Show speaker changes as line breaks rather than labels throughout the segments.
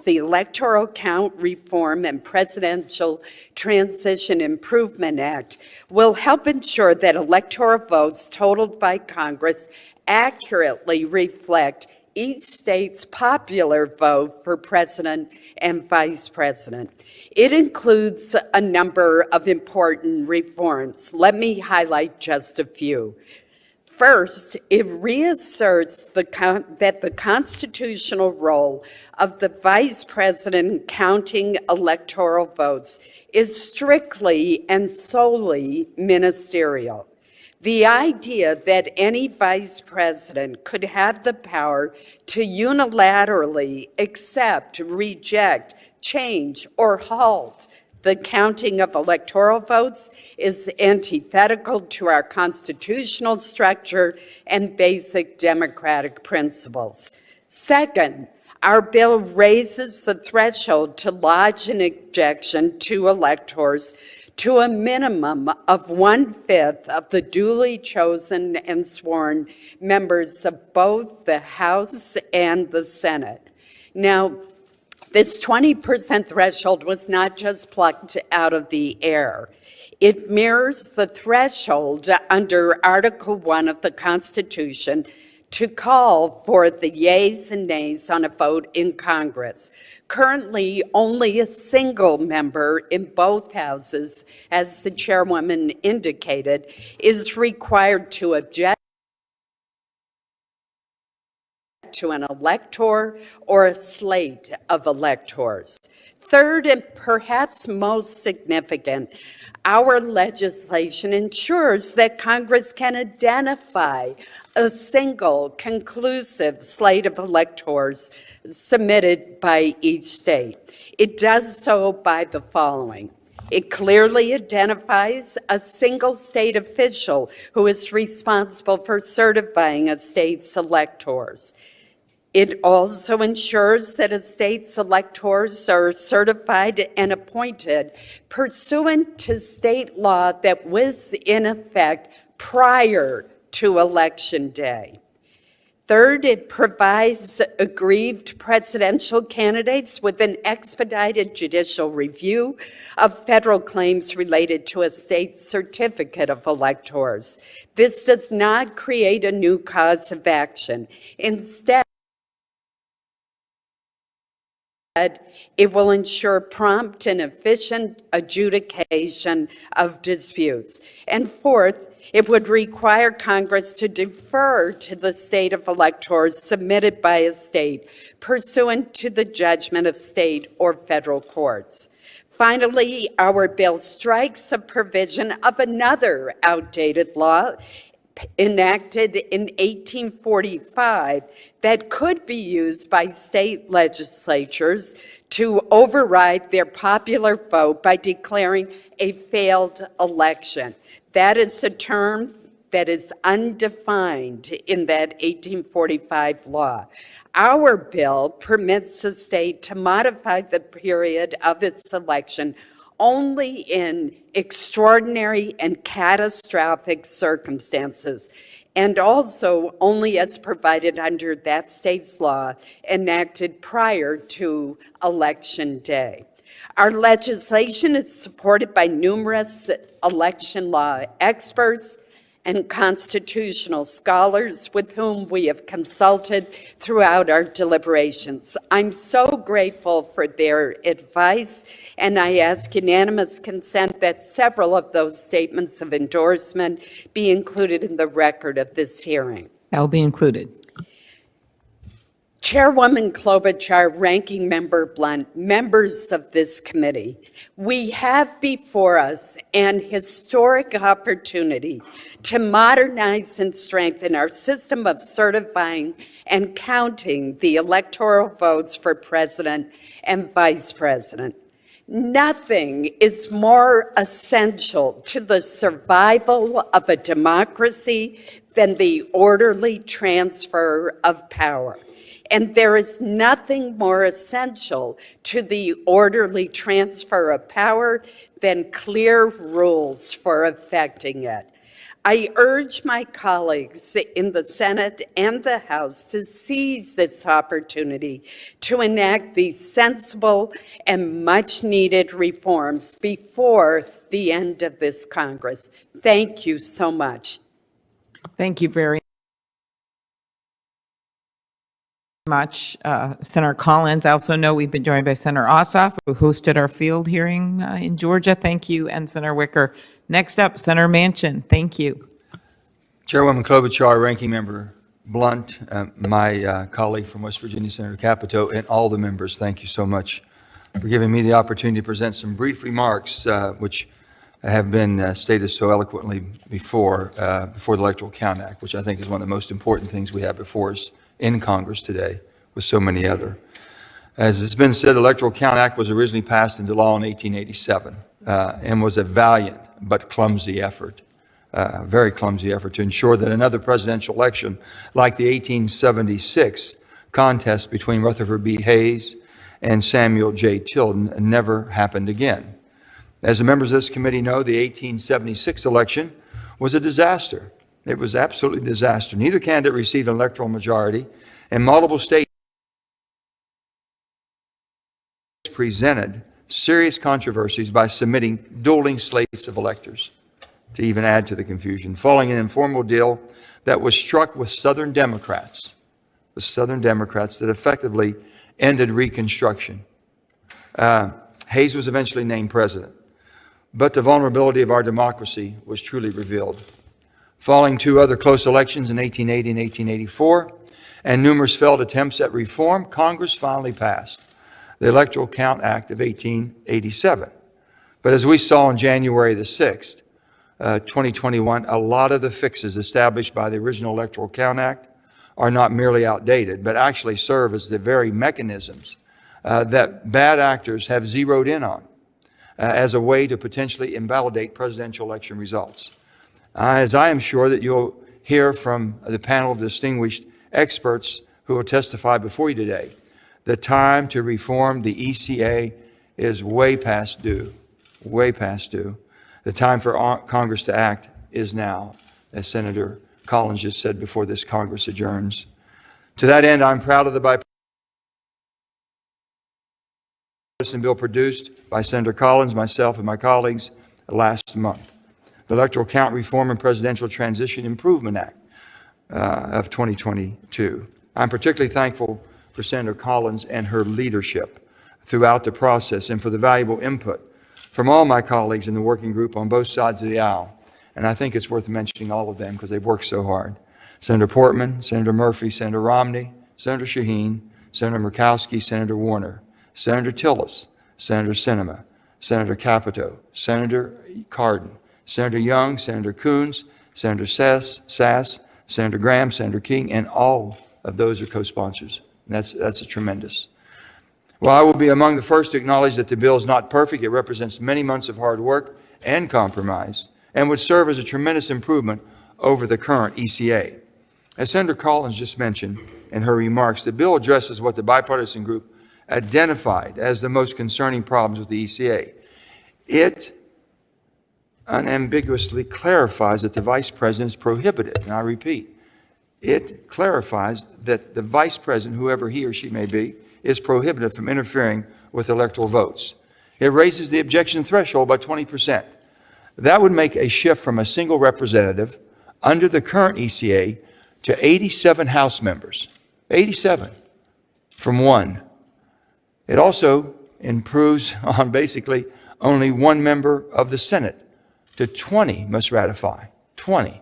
the Electoral Count Reform and Presidential Transition Improvement Act will help ensure that electoral votes totaled by Congress accurately reflect each state's popular vote for president and vice president. It includes a number of important reforms. Let me highlight just a few. First, it reasserts that the constitutional role of the vice president counting electoral votes is strictly and solely ministerial. The idea that any vice president could have the power to unilaterally accept, reject, change, or halt the counting of electoral votes is antithetical to our constitutional structure and basic democratic principles. Second, our bill raises the threshold to lodge an objection to electors to a minimum of 1/5 of the duly chosen and sworn members of both the House and the Senate. Now, this 20% threshold was not just plucked out of the air. It mirrors the threshold under Article 1 of the Constitution to call for the yeas and nays on a vote in Congress. Currently, only a single member in both houses, as the chairwoman indicated, is required to object to an elector or a slate of electors. Third, and perhaps most significant, our legislation ensures that Congress can identify a single conclusive slate of electors submitted by each state. It does so by the following. It clearly identifies a single state official who is responsible for certifying a state's electors. It also ensures that a state's electors are certified and appointed pursuant to state law that was in effect prior to Election Day. Third, it provides aggrieved presidential candidates with an expedited judicial review of federal claims related to a state's certificate of electors. This does not create a new cause of action. Instead, it will ensure prompt and efficient adjudication of disputes. And fourth, it would require Congress to defer to the state of electors submitted by a state pursuant to the judgment of state or federal courts. Finally, our bill strikes a provision of another outdated law enacted in 1845 that could be used by state legislatures to override their popular vote by declaring a failed election. That is a term that is undefined in that 1845 law. Our bill permits the state to modify the period of its election only in extraordinary and catastrophic circumstances, and also only as provided under that state's law enacted prior to Election Day. Our legislation is supported by numerous election law experts and constitutional scholars with whom we have consulted throughout our deliberations. I'm so grateful for their advice, and I ask unanimous consent that several of those statements of endorsement be included in the record of this hearing.
That will be included.
Chairwoman Klobuchar, Ranking Member Blunt, members of this committee, we have before us an historic opportunity to modernize and strengthen our system of certifying and counting the electoral votes for president and vice president. Nothing is more essential to the survival of a democracy than the orderly transfer of power. And there is nothing more essential to the orderly transfer of power than clear rules for effecting it. I urge my colleagues in the Senate and the House to seize this opportunity to enact these sensible and much-needed reforms before the end of this Congress. Thank you so much.
Thank you very much, Senator Collins. I also know we've been joined by Senator Ossoff, who hosted our field hearing in Georgia. Thank you. And Senator Wicker. Next up, Senator Manchin. Thank you.
Chairwoman Klobuchar, Ranking Member Blunt, my colleague from West Virginia, Senator Capito, and all the members, thank you so much for giving me the opportunity to present some brief remarks, which have been stated so eloquently before the Electoral Count Act, which I think is one of the most important things we have before us in Congress today, with so many other. As it's been said, the Electoral Count Act was originally passed into law in 1887 and was a valiant but clumsy effort, very clumsy effort to ensure that another presidential election like the 1876 contest between Rutherford B. Hayes and Samuel J. Tilden never happened again. As the members of this committee know, the 1876 election was a disaster. It was absolutely a disaster. Neither candidate received an electoral majority, and multiple states presented serious controversies by submitting dueling slates of electors to even add to the confusion, following an informal deal that was struck with Southern Democrats, that effectively ended Reconstruction. Hayes was eventually named president, but the vulnerability of our democracy was truly revealed. Following two other close elections in 1880 and 1884, and numerous failed attempts at reform, Congress finally passed the Electoral Count Act of 1887. But as we saw on January the 6th, 2021, a lot of the fixes established by the original Electoral Count Act are not merely outdated, but actually serve as the very mechanisms that bad actors have zeroed in on as a way to potentially invalidate presidential election results. As I am sure that you'll hear from the panel of distinguished experts who will testify before you today, the time to reform the ECA is way past due, way past due. The time for Congress to act is now, as Senator Collins just said before this Congress adjourns. To that end, I'm proud of the bipartisan bill produced by Senator Collins, myself, and my colleagues last month, the Electoral Count Reform and Presidential Transition Improvement Act of 2022. I'm particularly thankful for Senator Collins and her leadership throughout the process and for the valuable input from all my colleagues in the working group on both sides of the aisle. And I think it's worth mentioning all of them because they've worked so hard. Senator Portman, Senator Murphy, Senator Romney, Senator Shaheen, Senator Murkowski, Senator Warner, Senator Tillis, Senator Sinema, Senator Capito, Senator Cardin, Senator Young, Senator Coons, Senator Sass, Senator Graham, Senator King, and all of those are co-sponsors. And that's a tremendous. While I will be among the first to acknowledge that the bill is not perfect, it represents many months of hard work and compromise and would serve as a tremendous improvement over the current ECA. As Senator Collins just mentioned in her remarks, the bill addresses what the bipartisan group identified as the most concerning problems with the ECA. It unambiguously clarifies that the vice president is prohibited, and I repeat, it clarifies that the vice president, whoever he or she may be, is prohibited from interfering with electoral votes. It raises the objection threshold by 20%. That would make a shift from a single representative under the current ECA to 87 House members, 87 from one. It also improves on basically only one member of the Senate to 20 must ratify, 20.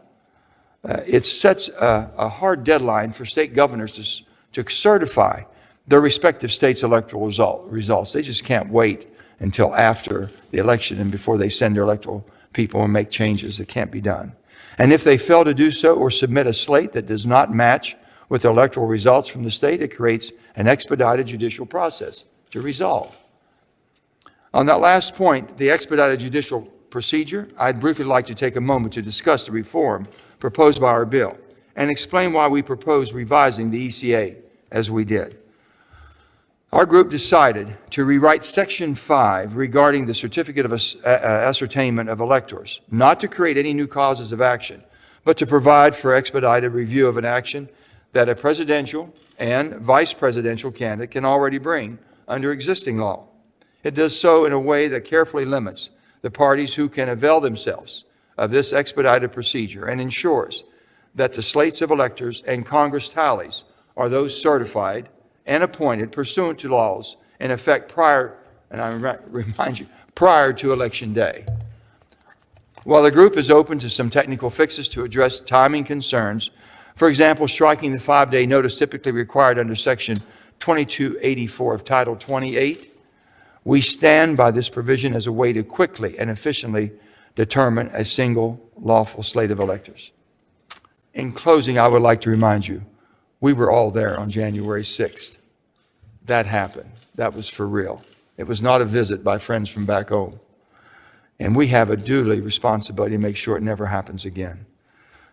It sets a hard deadline for state governors to certify their respective states' electoral results. They just can't wait until after the election and before they send their electoral people and make changes. It can't be done. And if they fail to do so or submit a slate that does not match with the electoral results from the state, it creates an expedited judicial process to resolve. On that last point, the expedited judicial procedure, I'd briefly like to take a moment to discuss the reform proposed by our bill and explain why we propose revising the ECA as we did. Our group decided to rewrite Section 5 regarding the certificate of ascertainment of electors, not to create any new causes of action, but to provide for expedited review of an action that a presidential and vice presidential candidate can already bring under existing law. It does so in a way that carefully limits the parties who can avail themselves of this expedited procedure and ensures that the slates of electors and Congress tallies are those certified and appointed pursuant to laws in effect prior, and I remind you, prior to Election Day. While the group is open to some technical fixes to address timing concerns, for example, striking the 5-day notice typically required under Section 2284 of Title 28, we stand by this provision as a way to quickly and efficiently determine a single lawful slate of electors. In closing, I would like to remind you, we were all there on January 6th. That happened. That was for real. It was not a visit by friends from back home. And we have a duty responsibility to make sure it never happens again.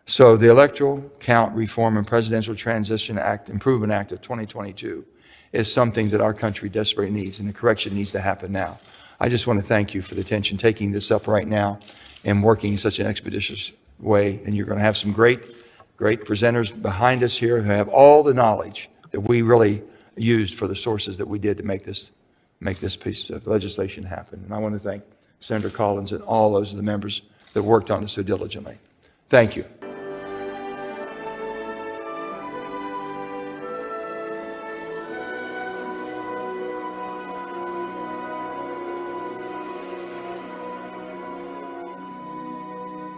So the Electoral Count Reform and Presidential Transition Act, Improvement Act of 2022 is something that our country desperately needs, and the correction needs to happen now. I just want to thank you for the attention, taking this up right now and working in such an expeditious way. And you're going to have some great presenters behind us here who have all the knowledge that we really used for the sources that we did to make this piece of legislation happen. And I want to thank Senator Collins and all those of the members that worked on it so diligently. Thank you.